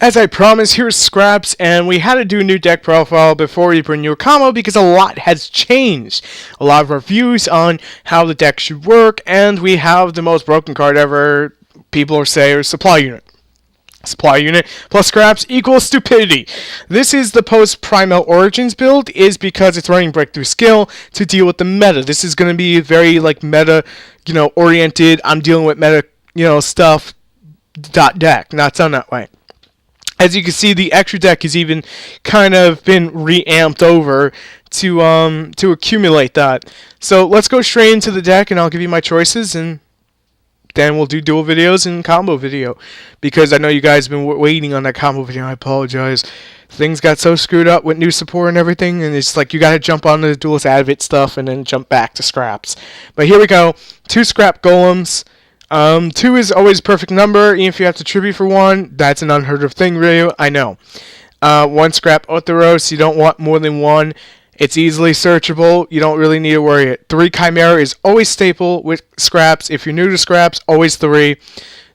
As I promised, here's Scraps, and we had to do a new deck profile before we bring you a combo because a lot has changed. A lot of our views on how the deck should work, and we have the most broken card ever, people say, or Supply Unit. Supply Unit plus Scraps equals stupidity. This is the post-Primal Origins build, is because it's running Breakthrough Skill to deal with the meta. This is going to be very, meta, oriented, I'm dealing with meta, stuff, deck, not done that way. As you can see, the extra deck has even kind of been reamped over to accumulate that. So let's go straight into the deck, and I'll give you my choices, and then we'll do dual videos and combo video. Because I know you guys have been waiting on that combo video. I apologize. Things got so screwed up with new support and everything, and it's like you gotta jump on the Duelist Advocate stuff and then jump back to Scraps. But here we go. 2 Scrap Golems. 2 is always a perfect number, even if you have to tribute for 1. That's an unheard of thing, Ryu. I know. 1 Scrap Otheros. You don't want more than 1. It's easily searchable. You don't really need to worry it. 3 Chimera is always staple with Scraps. If you're new to Scraps, always 3.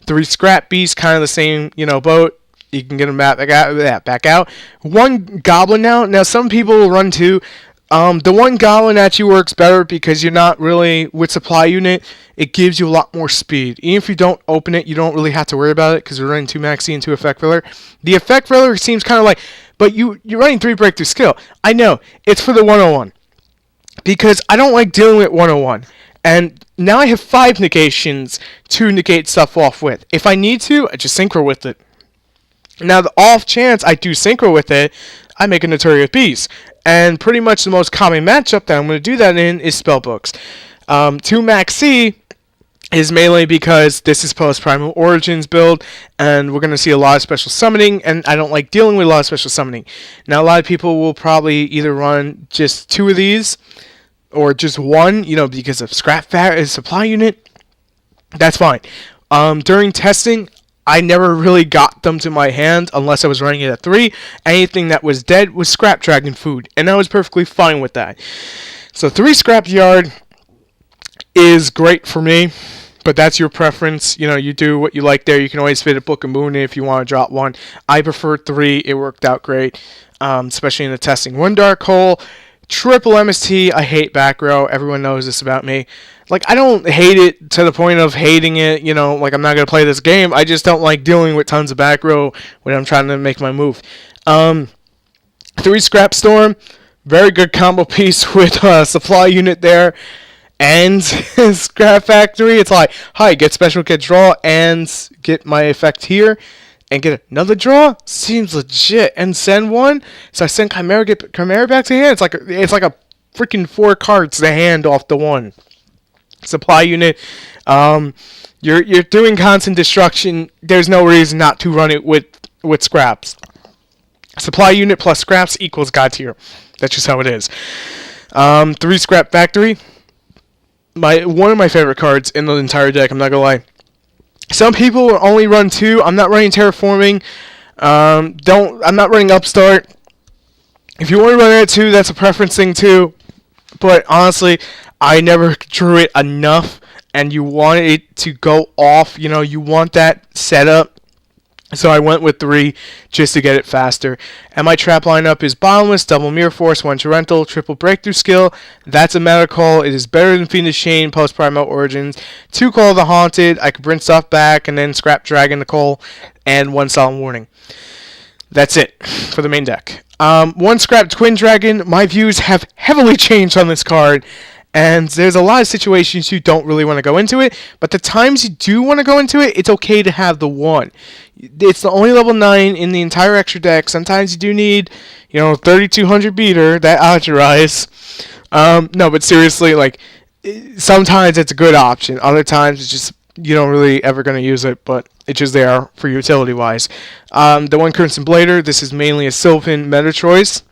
3 Scrap Beast, kind of the same, boat. You can get them back out. 1 Goblin now. Now, some people will run 2. The 1 Goblin actually works better because you're not really, with Supply Unit, it gives you a lot more speed. Even if you don't open it, you don't really have to worry about it because you're running 2 Maxi and 2 Effect Filler. The Effect Filler seems kind of like, but you're running 3 Breakthrough Skill. I know, it's for the 101. Because I don't like dealing with 101. And now I have 5 negations to negate stuff off with. If I need to, I just synchro with it. Now, the off chance I do synchro with it, I make a Notorious Beast. And pretty much the most common matchup that I'm going to do that in is Spellbooks. 2 Maxi is mainly because this is post-Primal Origins build, and we're going to see a lot of special summoning, and I don't like dealing with a lot of special summoning. Now, a lot of people will probably either run just 2 of these, or just 1, because of Supply Unit. That's fine. During testing, I never really got them to my hand unless I was running it at 3. Anything that was dead was Scrap Dragon food, and I was perfectly fine with that. So 3 Scrap Yard is great for me, but that's your preference. You do what you like there. You can always fit a Book of Moon in if you want to drop 1. I prefer 3. It worked out great, especially in the testing. 1 Dark Hole, triple MST. I hate back row. Everyone knows this about me. I don't hate it to the point of hating it, I'm not going to play this game. I just don't like dealing with tons of back row when I'm trying to make my move. 3 Scrap Storm, very good combo piece with Supply Unit there. And Scrap Factory, it's like, hi, get special, get draw, and get my effect here. And get another draw? Seems legit. And send 1. So I send Chimera, get Chimera back to hand. It's like a freaking 4 cards to hand off the 1. Supply Unit, you're doing constant destruction. There's no reason not to run it with Scraps. Supply Unit plus Scraps equals God tier. That's just how it is. 3 Scrap Factory, one of my favorite cards in the entire deck. I'm not gonna lie. Some people will only run 2. I'm not running Terraforming. I'm not running Upstart. If you want to run it at 2, that's a preference thing too. But honestly, I never drew it enough, and you want it to go off. You want that setup. So I went with 3 just to get it faster. And my trap lineup is Bottomless, Double Mirror Force, 1 Torrential, Triple Breakthrough Skill. That's a meta call. It is better than Fiendish Chain, post-Primal Origins. 2 Call of the Haunted. I could bring stuff back, and then Scrap Dragon to call, and 1 Solemn Warning. That's it for the main deck. 1 Scrap Twin Dragon. My views have heavily changed on this card. And there's a lot of situations you don't really want to go into it, but the times you do want to go into it, it's okay to have the 1. It's the only level 9 in the entire extra deck. Sometimes you do need, 3200 beater, that Authorized. No, but seriously, sometimes it's a good option. Other times it's just, you don't really ever going to use it, but it's just there for utility-wise. The 1 Crimson Blader, this is mainly a Sylvan meta choice.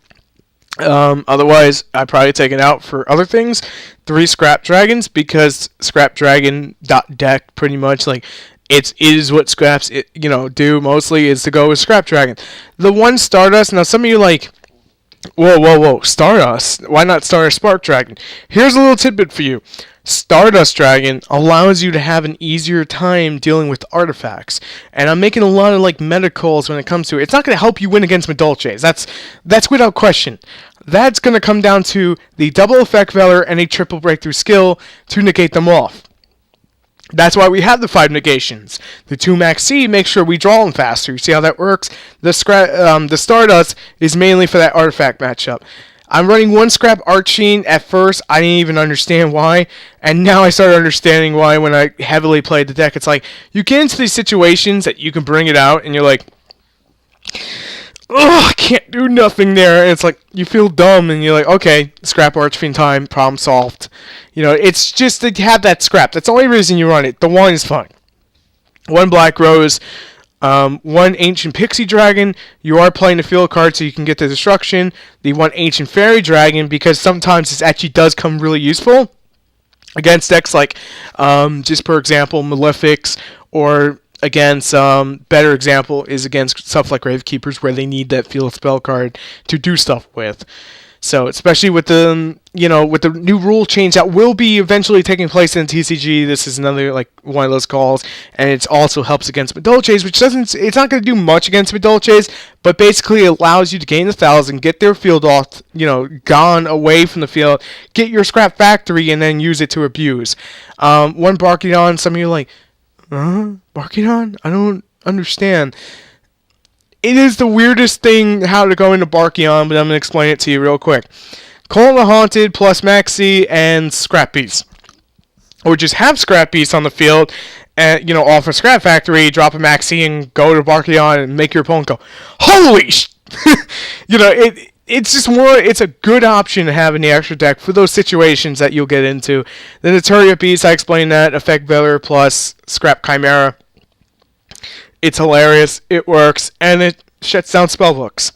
Otherwise, I'd probably take it out for other things. 3 Scrap Dragons, because Scrap Dragon deck pretty much it is what Scraps do mostly is to go with Scrap Dragon. The 1 Stardust. Now some of you whoa, Stardust. Why not Stardust Spark Dragon? Here's a little tidbit for you. Stardust Dragon allows you to have an easier time dealing with artifacts. And I'm making a lot of like meta calls when it comes to it. It's not going to help you win against Madolches. That's without question. That's going to come down to the double effect Valor and a triple breakthrough skill to negate them off. That's why we have the 5 negations. The 2 Max C makes sure we draw them faster. You see how that works? The Stardust is mainly for that artifact matchup. I'm running 1 Scrap Archfiend. At first, I didn't even understand why, and now I started understanding why when I heavily played the deck. It's like, you get into these situations that you can bring it out, and you're like, oh, I can't do nothing there. And it's like, you feel dumb, and you're like, okay, Scrap Archfiend time, problem solved. You know, it's just to have that scrap. That's the only reason you run it. The 1 is fine. 1 Black Rose, 1 Ancient Pixie Dragon. You are playing the field card so you can get the destruction. The 1 Ancient Fairy Dragon, because sometimes this actually does come really useful against decks like, just for example, Malefics, or against, better example is against stuff like Gravekeepers, where they need that field spell card to do stuff with. So, especially with the, with the new rule change that will be eventually taking place in TCG, this is another, like, one of those calls, and it also helps against Madolches, which it's not going to do much against Madolches, but basically allows you to gain 1,000, get their field off, gone away from the field, get your scrap factory, and then use it to abuse. 1 Barkidon, some of you are like, Barkidon? I don't understand. It is the weirdest thing how to go into Barkidon, but I'm going to explain it to you real quick. Call the Haunted plus Maxi and Scrap Beast. Or just have Scrap Beast on the field, and, off a Scrap Factory, drop a Maxi, and go to Barkidon and make your opponent go, holy sh... It's just it's a good option to have in the extra deck for those situations that you'll get into. The Naturia Beast, I explained that, Effect Valor plus Scrap Chimera. It's hilarious, it works, and it shuts down spellbooks.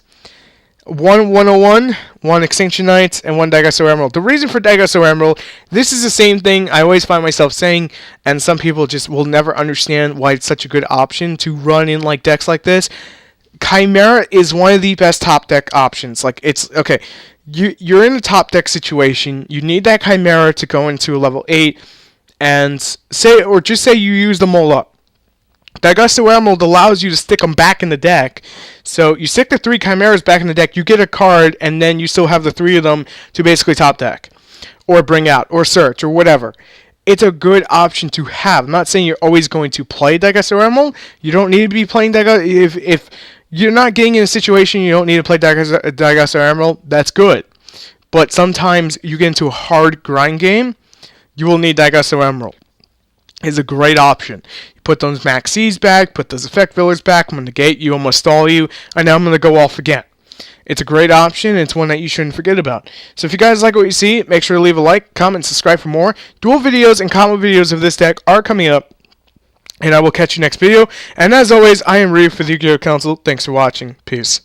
1 101, 1 Extinction Knights, and 1 Dagosto Emerald. The reason for Dagosto Emerald, this is the same thing I always find myself saying, and some people just will never understand why it's such a good option to run in like decks like this. Chimera is one of the best top deck options. Like, it's, okay, you're in a top deck situation, you need that Chimera to go into a level 8, and just say you use them all up. Dagosto Emerald allows you to stick them back in the deck. So you stick the 3 Chimeras back in the deck, you get a card, and then you still have the 3 of them to basically top deck. Or bring out, or search, or whatever. It's a good option to have. I'm not saying you're always going to play Dagosto Emerald. You don't need to be playing Dagosto. If you're not getting in a situation you don't need to play Dagosto Emerald, that's good. But sometimes you get into a hard grind game, you will need Dagosto Emerald. It's a great option. You put those Max C's back, put those Effect Fillers back, I'm going to negate you, I'm going to stall you, and now I'm going to go off again. It's a great option, and it's one that you shouldn't forget about. So if you guys like what you see, make sure to leave a like, comment, and subscribe for more. Dual videos and combo videos of this deck are coming up, and I will catch you next video. And as always, I am Reeve for the Yu-Gi-Oh! Council. Thanks for watching. Peace.